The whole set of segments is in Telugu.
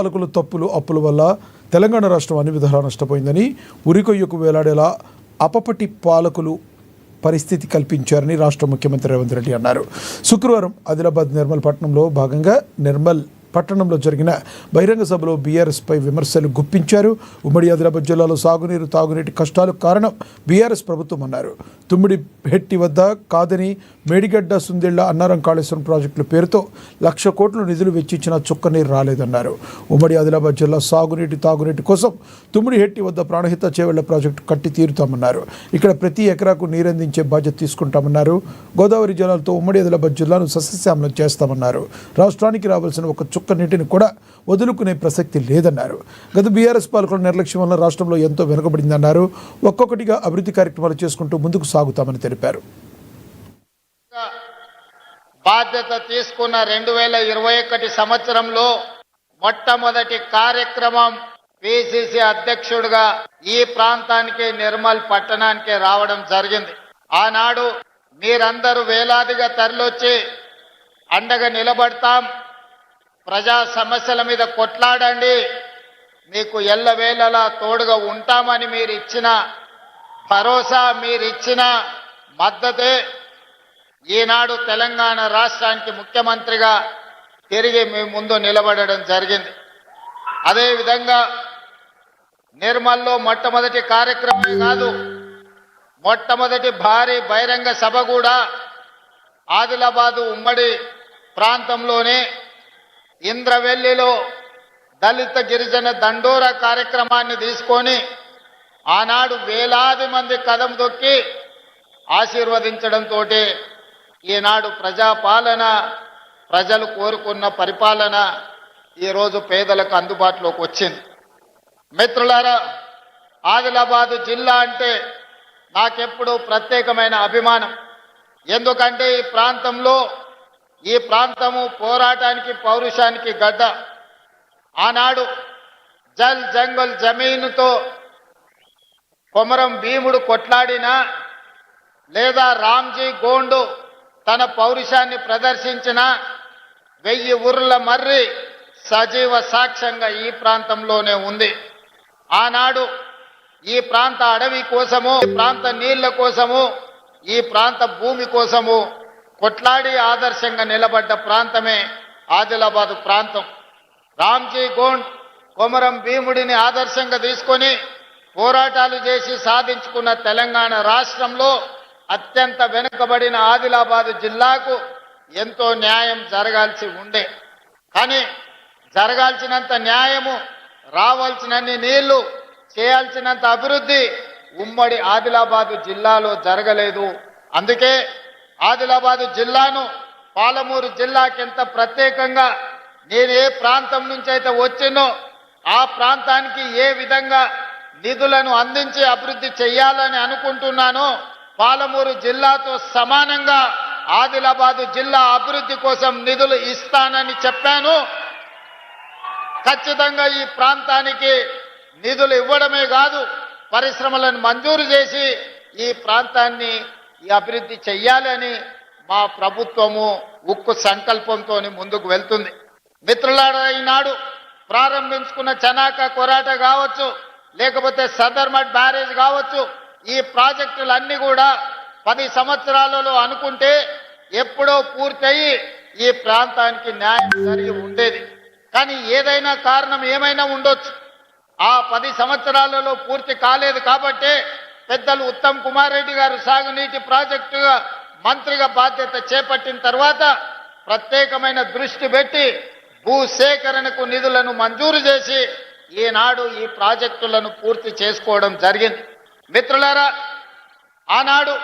పాలకుల తప్పులు అప్పుల వల్ల తెలంగాణ రాష్ట్రం అన్ని విధాలా నష్టపోయిందని ఉరికొయ్యకు వేలాడేలా అపపటి పాలకులు పరిస్థితి కల్పించారని రాష్ట్ర ముఖ్యమంత్రి రేవంత్ రెడ్డి అన్నారు. శుక్రవారం ఆదిలాబాద్ నిర్మల్ పట్టణంలో భాగంగా నిర్మల్ పట్టణంలో జరిగిన బహిరంగ సభలో బీఆర్ఎస్ పై విమర్శలు గుప్పించారు. ఉమ్మడి ఆదిలాబాద్ జిల్లాలో సాగునీరు తాగునీటి కష్టాలకు కారణం బీఆర్ఎస్ ప్రభుత్వం అన్నారు. తుమ్మిడి హెట్టి వద్ద కాదని మేడిగడ్డ సుందిళ్ల అన్నారం కాళేశ్వరం ప్రాజెక్టుల పేరుతో 1,00,000 కోట్లు నిధులు వెచ్చించినా చుక్కనీరు రాలేదన్నారు. ఉమ్మడి ఆదిలాబాద్ జిల్లా సాగునీటి తాగునీటి కోసం తుమ్మిడి హెట్టి వద్ద ప్రాణహిత చేవెళ్ల ప్రాజెక్టు కట్టి తీరుతామన్నారు. ఇక్కడ ప్రతి ఎకరాకు నీరందించే బాధ్యత తీసుకుంటామన్నారు. గోదావరి జలాలతో ఉమ్మడి ఆదిలాబాద్ జిల్లాను సస్యశ్యామలం చేస్తామన్నారు. రాష్ట్రానికి రావాల్సిన ఒక చుక్క నీటిని కూడా వదులుకునే ప్రసక్తి లేదన్నారు. గత బీఆర్ఎస్ పాలకుల నిర్లక్ష్యం వల్ల రాష్ట్రంలో ఎంతో వెనుకబడిందన్నారు. ఒక్కొక్కటిగా అభివృద్ధి కార్యక్రమాలు చేసుకుంటూ ముందుకు సాగుతామని తెలిపారు. బాధ్యత తీసుకున్న 2021 సంవత్సరంలో మొట్టమొదటి కార్యక్రమం పిసిసి అధ్యక్షుడిగా ఈ ప్రాంతానికి నిర్మల్ పట్టణానికి రావడం జరిగింది. ఆనాడు మీరందరూ వేలాదిగా తరలివచ్చి అండగా నిలబడతాం, ప్రజా సమస్యల మీద కొట్లాడండి, మీకు ఎల్లవేళలా తోడుగా ఉంటామని మీరు ఇచ్చిన భరోసా, మీరు ఇచ్చిన మద్దతే ఈనాడు తెలంగాణ రాష్ట్రానికి ముఖ్యమంత్రిగా తిరిగి మీ ముందు నిలబడడం జరిగింది. అదేవిధంగా నిర్మల్లో మొట్టమొదటి కార్యక్రమమే కాదు, మొట్టమొదటి భారీ బహిరంగ సభ కూడా ఆదిలాబాదు ఉమ్మడి ప్రాంతంలోనే ఇంద్రవెల్లిలో దళిత గిరిజన దండోరా కార్యక్రమాన్ని తీసుకొని ఆనాడు వేలాది మంది కదం దొక్కి ఆశీర్వదించడంతో ఈనాడు ప్రజాపాలన, ప్రజలు కోరుకున్న పరిపాలన ఈరోజు పేదలకు అందుబాటులోకి వచ్చింది. మిత్రులారా, ఆదిలాబాదు జిల్లా అంటే నాకెప్పుడు ప్రత్యేకమైన అభిమానం. ఎందుకంటే ఈ ప్రాంతము పోరాటానికి పౌరుషానికి గడ్డ. ఆనాడు జల్ జంగల్ జమీనుతో కొమరం భీముడు కొట్లాడినా, లేదా రామ్జీ గోండు తన పౌరుషాన్ని ప్రదర్శించిన 1000 ఊర్ల మర్రి సజీవ సాక్ష్యంగా ఈ ప్రాంతంలోనే ఉంది. ఆనాడు ఈ ప్రాంత అడవి కోసము, ఈ ప్రాంత నీళ్ల కోసము, ఈ ప్రాంత భూమి కోసము కొట్లాడి ఆదర్శంగా నిలబడ్డ ప్రాంతమే ఆదిలాబాదు ప్రాంతం. రామ్జీ గోండ్ కొమరం భీముడిని ఆదర్శంగా తీసుకొని పోరాటాలు చేసి సాధించుకున్న తెలంగాణ రాష్ట్రంలో అత్యంత వెనుకబడిన ఆదిలాబాదు జిల్లాకు ఎంతో న్యాయం జరగాల్సి ఉండే. కానీ జరగాల్సినంత న్యాయము, రావాల్సినన్ని నీళ్లు, చేయాల్సినంత అభివృద్ధి ఉమ్మడి ఆదిలాబాదు జిల్లాలో జరగలేదు. అందుకే ఆదిలాబాదు జిల్లాను పాలమూరు జిల్లాకెంత ప్రత్యేకంగా నేను ఏ ప్రాంతం నుంచి అయితే వచ్చినో ఆ ప్రాంతానికి ఏ విధంగా నిధులను అందించి అభివృద్ధి చేయాలని అనుకుంటున్నానో పాలమూరు జిల్లాతో సమానంగా ఆదిలాబాదు జిల్లా అభివృద్ధి కోసం నిధులు ఇస్తానని చెప్పాను. ఖచ్చితంగా ఈ ప్రాంతానికి నిధులు ఇవ్వడమే కాదు, పరిశ్రమలను మంజూరు చేసి ఈ ప్రాంతాన్ని అభివృద్ధి చెయ్యాలని మా ప్రభుత్వము ఉక్కు సంకల్పంతో ముందుకు వెళ్తుంది. మిత్రులారా, ఈనాడు ప్రారంభించుకున్న చనాక కొరాట కావచ్చు, లేకపోతే సదర్మట్ బ్యారేజ్ కావచ్చు, ఈ ప్రాజెక్టులన్నీ కూడా 10 సంవత్సరాలలో అనుకుంటే ఎప్పుడో పూర్తయి ఈ ప్రాంతానికి న్యాయం జరిగి ఉండేది. కానీ ఏదైనా కారణం ఏమైనా ఉండొచ్చు, ఆ 10 సంవత్సరాలలో పూర్తి కాలేదు. కాబట్టే పెద్దలు ఉత్తమ్ కుమార్ రెడ్డి గారు సాగునీటి ప్రాజెక్టుగా మంత్రిగా బాధ్యత చేపట్టిన తర్వాత ప్రత్యేకమైన దృష్టి పెట్టి భూసేకరణకు నిధులను మంజూరు చేసి ఈనాడు ఈ ప్రాజెక్టులను పూర్తి చేసుకోవడం జరిగింది. మిత్రులారా, ఆనాడు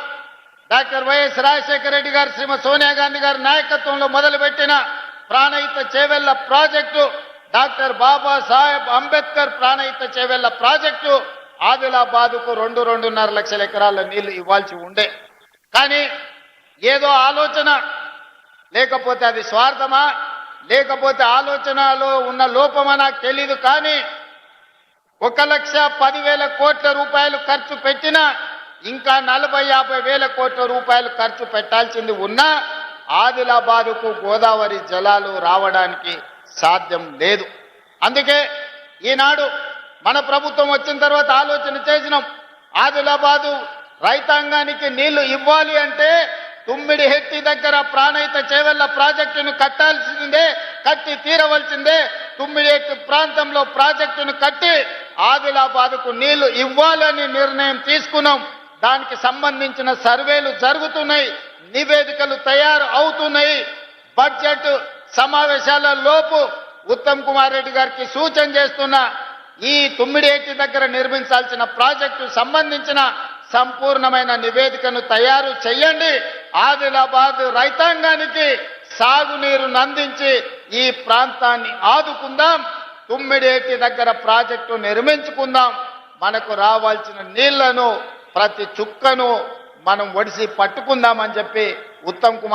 డాక్టర్ వైఎస్ రాజశేఖర రెడ్డి గారు, శ్రీమతి సోనియా గాంధీ గారి నాయకత్వంలో మొదలుపెట్టిన Pranahita Chevella project, doctor Babasaheb Ambedkar Pranahita Chevella project ఆదిలాబాదుకు 2-2.5 లక్షల ఎకరాల నీళ్లు ఇవ్వాల్సి ఉండే. కానీ ఏదో ఆలోచన, లేకపోతే అది స్వార్థమా, లేకపోతే ఆలోచనలో ఉన్న లోపమా నాకు తెలీదు. కానీ 1,10,000 కోట్ల రూపాయలు ఖర్చు పెట్టినా ఇంకా 40-50 వేల కోట్ల రూపాయలు ఖర్చు పెట్టాల్సింది ఉన్నా ఆదిలాబాదుకు గోదావరి జలాలు రావడానికి సాధ్యం లేదు. అందుకే ఈనాడు మన ప్రభుత్వం వచ్చిన తర్వాత ఆలోచన చేసినాం. ఆదిలాబాదు రైతాంగానికి నీళ్లు ఇవ్వాలి అంటే తుమ్మిడి హెట్టి దగ్గర ప్రాణహిత చేవెళ్ల ప్రాజెక్టును కట్టాల్సిందే, కట్టి తీరవలసిందే. తుమ్మిడి హెట్టి ప్రాంతంలో ప్రాజెక్టును కట్టి ఆదిలాబాదుకు నీళ్లు ఇవ్వాలని నిర్ణయం తీసుకున్నాం. దానికి సంబంధించిన సర్వేలు జరుగుతున్నాయి, నివేదికలు తయారు అవుతున్నాయి. బడ్జెట్ సమావేశాల లోపు ఉత్తమ్ కుమార్ రెడ్డి గారికి సూచన చేస్తున్నా, ఈ తుమ్మిడిహెట్టి దగ్గర నిర్మించాల్సిన ప్రాజెక్టు సంబంధించిన సంపూర్ణమైన నివేదికను తయారు చేయండి. ఆదిలాబాద్ రైతాంగానికి సాగునీరును అందించి ఈ ప్రాంతాన్ని ఆదుకుందాం. తుమ్మిడిహెట్టి దగ్గర ప్రాజెక్టు నిర్మించుకుందాం. మనకు రావాల్సిన నీళ్లను ప్రతి చుక్కను మనం ఒడిసి పట్టుకుందామని చెప్పి ఉత్తమ్ కుమార్